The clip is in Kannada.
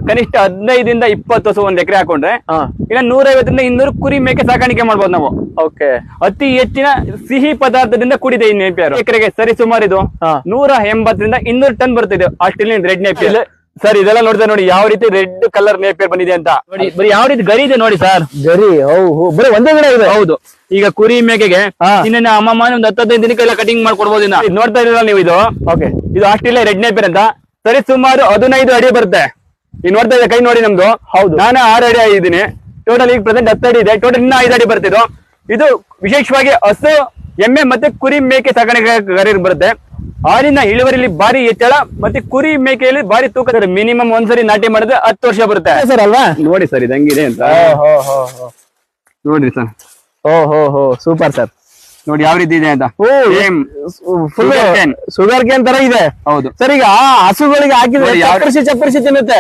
ಕನಿಷ್ಠ 15 ಇಂದ 20 ಹಸು ಒಂದ್ ಎಕರೆ ಹಾಕೊಂಡ್ರೆ ಇಲ್ಲ 150 ಇಂದ 200 ಕುರಿ ಮೇಕೆ ಸಾಕಾಣಿಕೆ ಮಾಡ್ಬೋದು ನಾವು. ಓಕೆ. ಅತಿ ಹೆಚ್ಚಿನ ಸಿಹಿ ಪದಾರ್ಥದಿಂದ ಕೂಡಿದೆ ಈ ನೇಪಿಯರ್. ಎಕರೆಗೆ ಸರಿ ಸುಮಾರು ಇದು 180 ರಿಂದ 200 ಟನ್ ಬರ್ತಿದೆ ಆಸ್ಟ್ರೇಲಿಯನ್ ರೆಡ್ ನೇಪಿಯರ್. ಸರ್ ಇದೆಲ್ಲ ನೋಡಿದ್ರೆ ನೋಡಿ ಯಾವ ರೀತಿ ರೆಡ್ ಕಲರ್ ನೇಪಿಯರ್ ಬಂದಿದೆ ಅಂತ ನೋಡಿ. ಬರೀ ಯಾವ ರೀತಿ ಗರಿ ಇದೆ ನೋಡಿ ಸರ್. ಗರಿ ಬರೀ ಒಂದೇ ಗಿಡ ಇದೆ. ಹೌದು. ಈಗ ಕುರಿ ಮೇಕೆಗೆ ಇನ್ನೇನ ಅಮ್ಮಮ್ಮ ಒಂದು 10-15 ದಿನಕ್ಕೆಲ್ಲ ಕಟಿಂಗ್ ಮಾಡ್ಕೊಡ್ಬೋದು. ಇದು ನೋಡ್ತಾ ಇರಲ್ಲ ನೀವು, ಇದು ಇದು ಆಸ್ಟ್ರೇಲಿಯಾ ರೆಡ್ ನೇಪಿಯರ್ ಅಂತ. ಸರಿ ಸುಮಾರು 15 ಅಡಿ ಬರುತ್ತೆ. ಈಗ ನೋಡ್ತಾ ಇದೆ ಕೈ ನೋಡಿ ನಮ್ದು. ಹೌದು, ನಾನು 6 ಅಡಿ ಆಗಿದ್ದೀನಿ. ಟೋಟಲ್ ಈಗ ಪ್ರೆಸೆಂಟ್ 10 ಅಡಿ ಇದೆ. ಟೋಟಲ್ ಇನ್ನ 5 ಅಡಿ ಬರ್ತಿದ್ದು. ಇದು ವಿಶೇಷವಾಗಿ ಹಸು, ಎಮ್ಮೆ ಮತ್ತೆ ಕುರಿ ಮೇಕೆ ಸಾಕಾಣಿಕೆ ಬರುತ್ತೆ. ಹಾಲಿನ ಇಳುವರಿಯಲ್ಲಿ ಭಾರಿ ಹೆಚ್ಚಳ ಮತ್ತೆ ಕುರಿ ಮೇಕೆಯಲ್ಲಿ ಭಾರಿ ತೂಕ. ಮಿನಿಮಮ್ ಒಂದ್ಸರಿ ನಾಟಿ ಮಾಡಿದ್ರೆ 10 ವರ್ಷ ಬರುತ್ತೆ ಸರ್ ಅಲ್ವಾ? ನೋಡಿ ಸರ್ ಇದು ಹಂಗಿದೆ ಅಂತ ನೋಡ್ರಿ ಸರ್. Super sir. ನೋಡಿ ಯಾವ ರೀತಿ ಇದೆ ಅಂತ. ಫುಲ್ ಶುಗರ್ ಕೇನ್ ತರ ಇದೆ. ಹೌದು ಸರ್. ಈಗ ಹಸುಗಳಿಗೆ ಹಾಕಿದ್ರೆ ಚಪ್ಪರಿಸಿ ತಿನ್ನುತ್ತೆ.